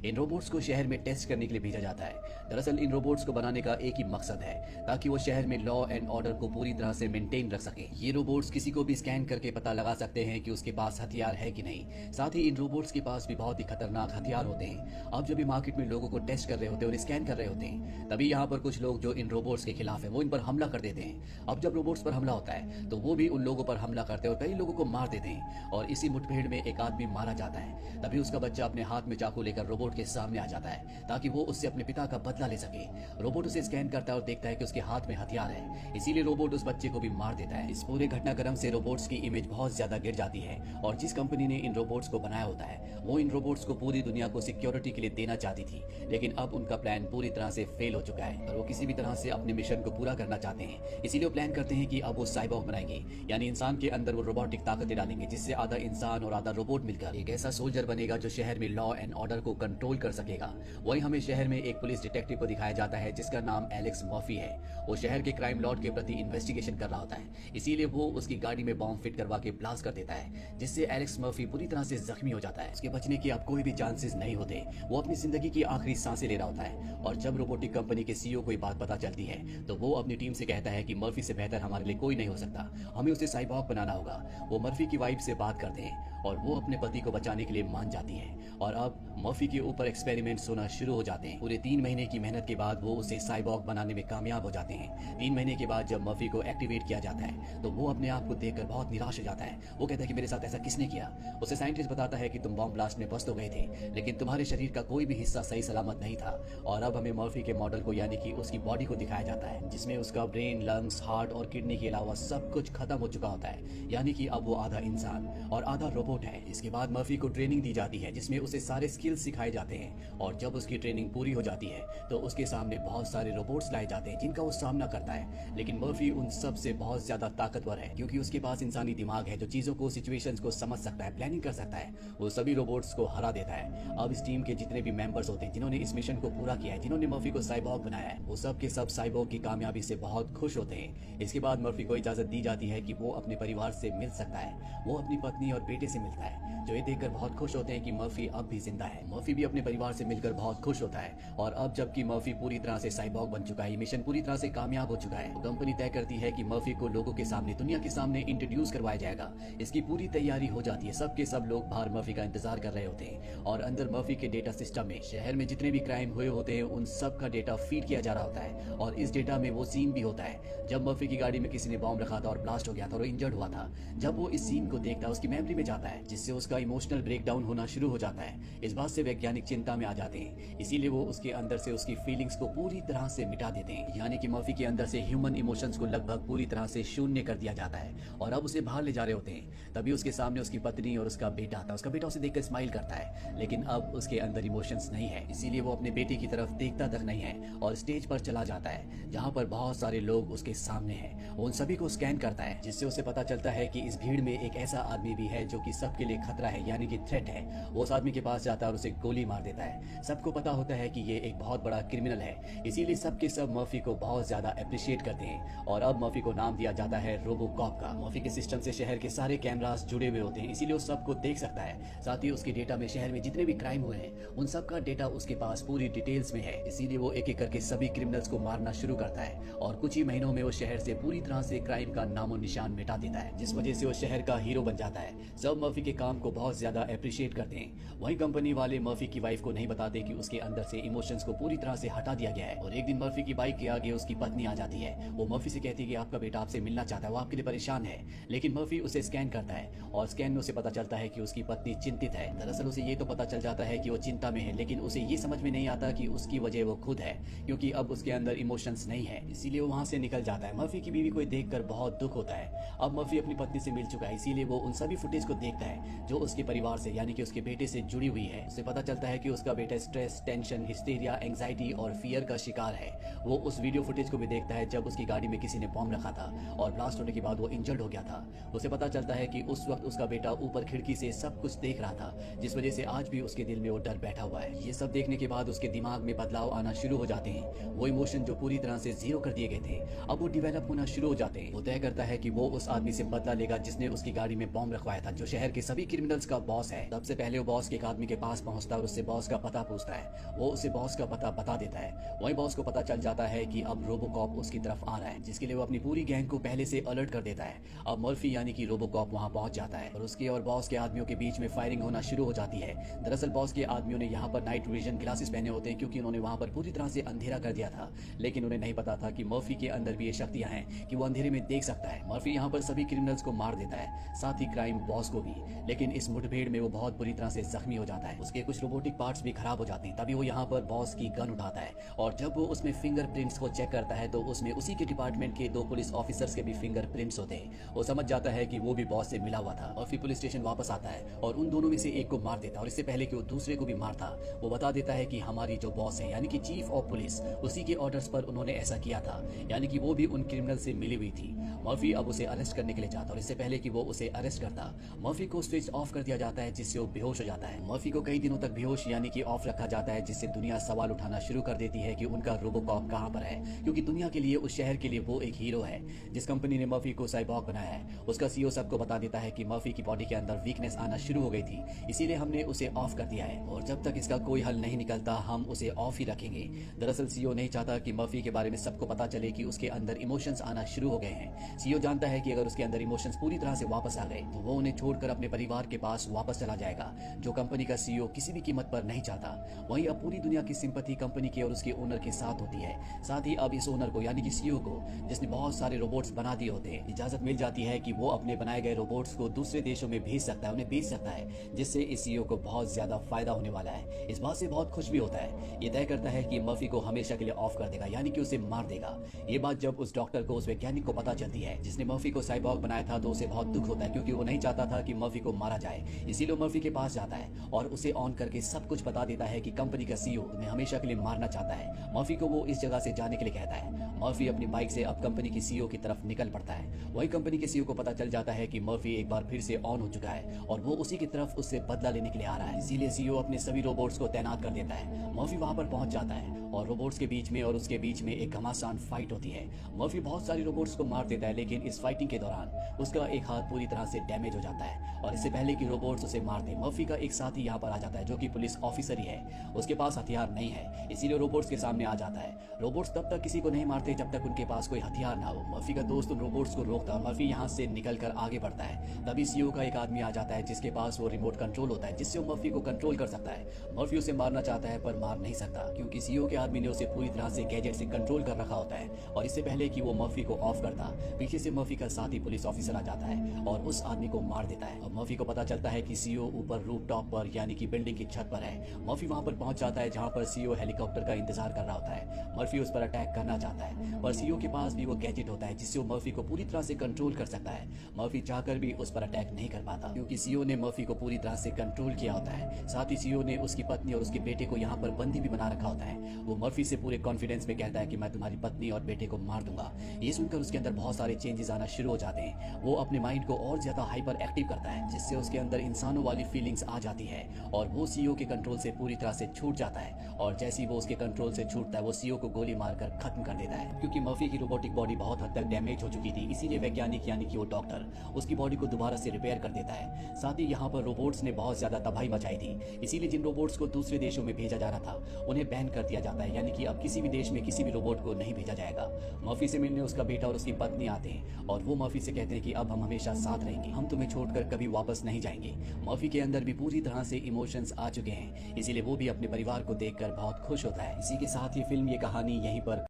इन robots को शहर में टेस्ट करने के लिए भेजा जाता है। दरअसल इन रोबोट्स को बनाने का एक ही मकसद है ताकि वो शहर में लॉ एंड ऑर्डर को पूरी तरह से मेंटेन रख सके। ये रोबोट्स किसी को भी स्कैन करके पता लगा सकते हैं कि उसके पास हथियार है कि नहीं। साथ ही इन रोबोट्स के पास भी बहुत ही खतरनाक हथियार होते हैं। अब जब भी मार्केट में लोगों को टेस्ट कर रहे होते हैं और स्कैन कर रहे होते हैं, तभी यहाँ पर कुछ लोग जो इन रोबोट्स के खिलाफ है वो इन पर हमला कर देते हैं। अब जब रोबोट्स पर हमला होता है तो वो भी उन लोगों पर हमला करते हैं और कई लोगों को मार देते हैं और इसी मुठभेड़ में एक आदमी मारा जाता है। तभी उसका बच्चा अपने हाथ में चाकू लेकर रोबोट के सामने आ जाता है ताकि वो उससे अपने पिता का बदला ले सके। रोबोट उसे स्कैन करता है और देखता है कि उसके हाथ में हथियार है, इसीलिए रोबोट उस बच्चे को भी मार देता है। इस पूरे घटनाक्रम से रोबोट्स की इमेज बहुत ज्यादा गिर जाती है और जिस कंपनी ने इन रोबोट्स को बनाया होता है वो इन रोबोट्स को पूरी दुनिया को सिक्योरिटी के लिए देना चाहती थी, लेकिन अब उनका प्लान पूरी तरह से फेल हो चुका है और वो किसी भी तरह से अपने मिशन को पूरा करना चाहते हैं। इसीलिए वो प्लान करते हैं कि अब वो साइबॉर्ग बनाएंगे, यानी इंसान के अंदर वो रोबोटिक ताकतें डालेंगे जिससे आधा इंसान और आधा रोबोट मिलकर एक ऐसा सोल्जर बनेगा जो शहर में लॉ एंड ऑर्डर को कंट्रोल कर सकेगा। वहीं हमें शहर में एक पुलिस डिटेक्टिव को दिखाया जाता है जिसका नाम एलेक्स मर्फी है। वो शहर के क्राइम लॉर्ड के प्रति इन्वेस्टिगेशन कर रहा होता है, इसीलिए वो उसकी गाड़ी में बॉम्ब फिट करवा के ब्लास्ट कर देता है जिससे एलेक्स मर्फी पूरी तरह से जख्मी हो जाता है। उसके बचने के अब कोई भी चांसेस नहीं होते। वो अपनी जिंदगी की आखिरी सांसें ले रहा होता है और जब रोबोटिक कंपनी के सीईओ को ये बात पता चलती है तो वो अपनी टीम से कहता है कि मर्फी से बेहतर हमारे लिए कोई नहीं हो सकता, हमें उसे साइबॉर्ग बनाना होगा। वो मर्फी की वाइफ से बात करते हैं और वो अपने पति को बचाने के लिए मान जाती है और अब मर्फी के ऊपर एक्सपेरिमेंट्स होना शुरू हो जाते हैं। पूरे 3 महीने की मेहनत के बाद वो उसे साइबॉर्ग बनाने में कामयाब हो जाते हैं। 3 महीने के बाद जब मर्फी को एक्टिवेट किया जाता है तो वो अपने आप को देखकर बहुत निराश हो जाता है। वो कहता है कि मेरे साथ ऐसा किसने किया। उसे साइंटिस्ट बताता है कि तुम बॉम्ब ब्लास्ट में फंस तो गए थे, लेकिन तुम्हारे शरीर का कोई भी हिस्सा सही सलामत नहीं था। और अब हमें मर्फी के मॉडल को यानी कि उसकी बॉडी को दिखाया जाता है जिसमें उसका ब्रेन, लंग्स, हार्ट और किडनी के अलावा सब कुछ खत्म हो चुका होता है, यानी कि अब वो आधा इंसान और आधा रोबोट है। इसके बाद मर्फी को ट्रेनिंग दी जाती है जिसमें उसे सारे स्किल्स सिखाए जाते हैं और जब उसकी ट्रेनिंग पूरी हो जाती है तो उसके सामने बहुत सारे रोबोट्स लाए जाते हैं जिनका वो सामना करता है। लेकिन मर्फी उन सब से बहुत ज्यादा ताकतवर है क्योंकि उसके पास इंसानी दिमाग है जो चीजों को, सिचुएशंस को समझ सकता है, प्लानिंग कर सकता है। वो सभी रोबोट्स को हरा देता है। अब इस टीम के जितने भी मेंबर्स होते हैं जिन्होंने इस मिशन को पूरा किया है, जिन्होंने मर्फी को साइबॉर्ग बनाया है, वो सब के सब साइबॉर्ग की कामयाबी से बहुत खुश होते हैं। इसके बाद मर्फी को इजाजत दी जाती है कि वो अपने परिवार से मिल सकता है। वो अपनी पत्नी और बेटे से मिलता है जो ये देखकर बहुत खुश होते हैं कि मर्फी अब भी जिंदा है। मर्फी भी अपने परिवार से मिलकर बहुत खुश होता है और अब जबकि मर्फी पूरी तरह से साइबॉर्ग बन चुका है, मिशन पूरी तरह से कामयाब हो चुका है, तो कंपनी तय करती है कि मर्फी को लोगों के सामने, दुनिया के सामने इंट्रोड्यूस करवाया जाएगा। इसकी पूरी तैयारी हो जाती है। सबके सब लोग बाहर मर्फी का इंतजार कर रहे होते हैं और अंदर मर्फी के डेटा सिस्टम में शहर में जितने भी क्राइम हुए होते हैं उन सब का डेटा फीड किया जा रहा होता है और इस डेटा में वो सीन भी होता है जब मर्फी की गाड़ी में किसी ने बॉम्ब रखा था और ब्लास्ट हो गया था और वो इंजर्ड हुआ था। जब वो इस सीन को देखता है उसकी मेमोरी में जाता है जिससे उसका इमोशनल ब्रेकडाउन होना शुरू हो जाता है। इस बात से वैज्ञानिक चिंता में आ जाते हैं, इसीलिए वो उसके अंदर से उसकी फीलिंग्स को पूरी तरह से मिटा देते हैं, यानी कि मर्फी के अंदर से ह्यूमन इमोशंस को लगभग पूरी तरह से शून्य कर दिया जाता है। और अब उसे बाहर ले जा रहे होते हैं, तभी उसके सामने उसकी पत्नी और उसका बेटा आता है। उसका बेटा उसे देखकर स्माइल करता है, लेकिन अब उसके अंदर इमोशंस नहीं है, इसीलिए वो अपने बेटे की तरफ देखता तक नहीं है और स्टेज पर चला जाता है जहाँ पर बहुत सारे लोग उसके सामने हैं। वो उन सभी को स्कैन करता है जिससे उसे पता चलता है कि इस भीड़ में एक ऐसा आदमी भी है जो कि सबके लिए खतरा है, यानी कि थ्रेट है। वो उस आदमी के पास जाता है और उसे गोली मार देता है। सबको पता होता है कि ये एक बहुत बड़ा क्रिमिनल है, इसीलिए सबके सब मर्फी को बहुत ज्यादा अप्रिशिएट करते हैं और अब मर्फी को नाम दिया जाता है रोबोकॉप का। मर्फी के सिस्टम से शहर के सारे कैमरास जुड़े हुए होते हैं, इसीलिए वो सबको देख सकता है। साथ ही उसके डेटा में शहर में जितने भी क्राइम हुए हैं उन सब का डेटा उसके पास पूरी डिटेल्स में है, इसीलिए वो एक एक करके सभी क्रिमिनल्स को मारना शुरू करता है और कुछ ही महीनों में वो शहर से पूरी तरह से क्राइम का नामो निशान मिटा देता है, जिस वजह से वो शहर का हीरो बन जाता है। सब मर्फी के काम को बहुत ज्यादा अप्रिशिएट करते हैं। वहीं कंपनी वाले मर्फी की वाइफ को नहीं बताते कि उसके अंदर से इमोशंस को पूरी तरह से हटा दिया गया है। और एक दिन मर्फी की बाइक के आगे उसकी पत्नी आ जाती है। वो मर्फी से कहती है कि आपका बेटा आपसे मिलना चाहता है, वो आपके लिए परेशान है। लेकिन मर्फी उसे स्कैन करता है और स्कैन में उसे पता चलता है कि उसकी पत्नी चिंतित है। दरअसल उसे ये तो पता चल जाता है कि वो चिंता में है, लेकिन उसे ये समझ में नहीं आता कि उसकी वजह वो खुद है, क्योंकि अब उसके अंदर इमोशंस नहीं है, इसीलिए वो वहाँ से निकल जाता है। मर्फी की बीवी को देखकर बहुत दुख होता है। अब मर्फी अपनी पत्नी से मिल चुका है, इसीलिए वो उन सभी फुटेज को देखता है जो उसके परिवार से, यानी कि उसके बेटे से जुड़ी हुई है। उसे पता चलता है कि उसका बेटा स्ट्रेस, टेंशन, हिस्टेरिया, एंजाइटी और फियर का शिकार है। वो उस वीडियो फुटेज को भी देखता है जब उसकी गाड़ी में किसी ने बॉम्ब रखा था और ब्लास्ट होने के बाद वो इंजर्ड हो गया था। उसे पता चलता है कि उस वक्त उसका बेटा ऊपर खिड़की से सब कुछ देख रहा था, जिस वजह से आज भी उसके दिल में वो डर बैठा हुआ है। ये सब देखने के बाद उसके दिमाग में बदलाव आना शुरू हो जाते हैं। वो इमोशन जो पूरी तरह से जीरो कर दिए गए थे अब वो डिवेलप होना शुरू हो जाते हैं। वो तय करता है कि वो उस आदमी से बदला लेगा जिसने उसकी गाड़ी में बॉम्ब रखवाया था, जो शहर के सभी क्रिमिनल क्रिमिनल्स का बॉस है। सबसे पहले वो बॉस के एक आदमी के पास पहुंचता है और उससे बॉस का पता पूछता है। वो उसे बॉस का पता बता देता है। वहीं बॉस को पता चल जाता है कि अब रोबोकॉप उसकी तरफ आ रहा है, जिसके लिए वो अपनी पूरी गैंग को पहले से अलर्ट कर देता है। अब मर्फी यानी कि रोबोकॉप वहां पहुंच जाता है और उसके और बॉस के आदमियों के बीच में फायरिंग होना शुरू हो जाती है। दरअसल बॉस के आदमियों ने यहाँ पर नाइट विजन ग्लासेस पहने होते हैं, क्योंकि उन्होंने वहां पर पूरी तरह से अंधेरा कर दिया था। लेकिन उन्हें नहीं पता था कि मर्फी के अंदर भी ये शक्तियां हैं कि वो अंधेरे में देख सकता है। मर्फी यहाँ पर सभी क्रिमिनल्स को मार देता है, साथ ही क्राइम बॉस को भी। लेकिन इस मुठभेड़ में वो बहुत बुरी तरह से जख्मी हो जाता है। उसके कुछ रोबोटिक पार्ट्स भी खराब हो जाते हैं। तभी वो यहाँ पर बॉस की गन उठाता है और जब वो उसमें फिंगरप्रिंट्स को चेक करता है तो उसमें उसी के डिपार्टमेंट के 2 पुलिस ऑफिसर्स के भी फिंगरप्रिंट्स होते हैं। वो समझ जाता है कि वो भी बॉस से मिला हुआ था और फिर पुलिस स्टेशन वापस आता है और उन दोनों में से एक को मार देता है। और इससे पहले कि वो दूसरे को भी मारता, वो बता देता है कि हमारी जो बॉस है यानी कि चीफ ऑफ पुलिस, उसी के ऑर्डर्स पर उन्होंने ऐसा किया था, यानी कि वो भी उन क्रिमिनल से मिली हुई थी। मर्फी अब उसे अरेस्ट करने के लिए जाता और इससे पहले कि वो उसे अरेस्ट करता, मर्फी को स्विच ऑफ कर दिया जाता है, जिससे वो बेहोश हो जाता है। मर्फी को कई दिनों तक बेहोश यानी कि ऑफ रखा जाता है, जिससे दुनिया सवाल उठाना शुरू कर देती है कि उनका रोबोकॉप कहां पर है, क्योंकि दुनिया के लिए, उस शहर के लिए वो एक हीरो है। जिस कंपनी ने मर्फी को साइबॉर्ग बनाया है, उसका सीईओ सबको बता देता है कि मर्फी की बॉडी के अंदर वीकनेस आना शुरू हो गई थी, इसीलिए हमने उसे ऑफ कर दिया है और जब तक इसका कोई हल नहीं निकलता हम उसे ऑफ ही रखेंगे। दरअसल सीईओ नहीं चाहता कि मर्फी के बारे में सबको पता चले कि उसके अंदर इमोशंस आना शुरू हो गए हैं। सीईओ जानता है कि अगर उसके अंदर इमोशंस पूरी तरह से वापस आ गए तो वो उन्हें छोड़कर अपने परिवार के पास वापस चला जाएगा, जो कंपनी का सीईओ किसी भी कीमत पर नहीं चाहता। वहीं अब पूरी दुनिया की सिंपैथी कंपनी के और उसके ओनर के साथ होती है। साथ ही अब इस ओनर को यानी कि सीईओ को, जिसने बहुत सारे रोबोट्स बना दिए होते हैं, इजाजत मिल जाती है कि वो अपने बनाए गए रोबोट्स को दूसरे देशों में भेज सकता है, उन्हें बेच सकता है, जिससे इस सीईओ को बहुत ज्यादा फायदा होने वाला है। इस बात से बहुत खुश भी होता है। ये तय करता है कि मर्फी को हमेशा के लिए ऑफ कर देगा, यानी कि उसे मार देगा। ये बात जब उस डॉक्टर को, उस वैज्ञानिक को पता चलती है जिसने मर्फी को साइबॉर्ग बनाया था, तो उसे बहुत दुख होता है, क्योंकि वो नहीं चाहता था कि मर्फी को मारा जाए। इसीलिए मर्फी के पास जाता है और उसे ऑन करके सब कुछ बता देता है कि कंपनी का सीईओ उन्हें हमेशा के लिए मारना चाहता है। मर्फी को वो इस जगह से जाने के लिए कहता है। मर्फी अपनी बाइक से अब कंपनी की सीईओ की तरफ निकल पड़ता है। वही कंपनी के सीईओ को पता चल जाता है कि मर्फी एक बार फिर से ऑन हो चुका है और वो उसी की तरफ उससे बदला लेने के लिए आ रहा है। इसीलिए सीईओ अपने सभी रोबोट्स को तैनात कर देता है। मर्फी वहां पर पहुंच जाता है और रोबोट्स के बीच में और उसके बीच में एक घमासान फाइट होती है। मर्फी बहुत सारे रोबोट्स को मार देता है, लेकिन इस फाइटिंग के दौरान उसका एक हाथ पूरी तरह से डैमेज हो जाता है और इससे पहले कि रोबोट्स उसे मार दे, मर्फी का एक साथी यहाँ पर आ जाता है, जो कि पुलिस ऑफिसर ही है। उसके पास हथियार नहीं है, इसीलिए रोबोट्स के सामने आ जाता है। रोबोट्स तब तक किसी को नहीं मारते जब तक उनके पास कोई हथियार ना हो। मर्फी का दोस्त उन रोबोट्स को रोकता है। मर्फी यहाँ से निकलकर आगे बढ़ता है। तभी सीईओ का एक आदमी आ जाता है, जिसके पास वो रिमोट कंट्रोल होता है, जिससे वो मर्फी को कंट्रोल कर सकता है। मर्फी उसे मारना चाहता है पर मार नहीं सकता, क्योंकि सीईओ के आदमी ने उसे पूरी तरह से गैजेट से कंट्रोल कर रखा होता है। और इससे पहले कि वो मर्फी को ऑफ करता, पीछे से मर्फी का साथी पुलिस ऑफिसर आ जाता है और उस आदमी को मार देता है। और मर्फी को पता चलता है कि सीईओ ऊपर रूफ टॉप पर यानी कि बिल्डिंग की छत पर है। मर्फी वहां पर पहुंच जाता है, जहां पर सीईओ हेलीकॉप्टर का इंतजार कर रहा होता है। मर्फी उस पर अटैक करना चाहता है, पर सीईओ के पास भी वो गैजेट होता है, जिससे वो मर्फी को पूरी तरह से कंट्रोल कर सकता है। मर्फी चाहकर भी उस पर अटैक नहीं कर पाता, क्योंकि सीईओ ने मर्फी को पूरी तरह से कंट्रोल किया होता है। साथ ही सीईओ ने उसकी पत्नी और उसके बेटे को यहाँ पर बंदी भी बना रखा होता है। वो मर्फी से पूरे कॉन्फिडेंस में कहता है कि मैं तुम्हारी पत्नी और बेटे को मार दूंगा। ये सुनकर उसके अंदर बहुत सारे चेंजेस आना शुरू हो जाते हैं। वो अपने माइंड को और ज्यादा हाइपर एक्टिव करता है, जिससे उसके अंदर इंसानों वाली फीलिंग्स आ जाती है और वो सीईओ के कंट्रोल से पूरी तरह से छूट जाता है। और जैसे ही वो उसके कंट्रोल से छूटता है, वो सीईओ को गोली मारकर खत्म कर देता है। क्योंकि मर्फी की रोबोटिक बॉडी बहुत हद तक डैमेज हो चुकी थी, इसीलिए वैज्ञानिक यानी कि वो डॉक्टर उसकी बॉडी को दोबारा से रिपेयर कर देता है। साथ ही यहाँ पर रोबोट्स ने बहुत ज्यादा तबाही मचाई थी, इसीलिए जिन रोबोट्स को दूसरे देशों में भेजा जाना था उन्हें बैन कर दिया जाता है, यानी कि अब किसी भी देश में किसी भी रोबोट को नहीं भेजा जाएगा। मर्फी से मिलने उसका बेटा और उसकी पत्नी आते हैं और वो मर्फी से कहते हैं कि अब हम हमेशा साथ रहेंगे, हम तुम्हें छोड़कर कभी वापस नहीं जाएंगे। मर्फी के अंदर भी पूरी तरह से इमोशंस आ चुके हैं, इसीलिए वो भी अपने परिवार को देखकर बहुत खुश होता है। इसी के साथ ये फिल्म, ये कहानी यहीं पर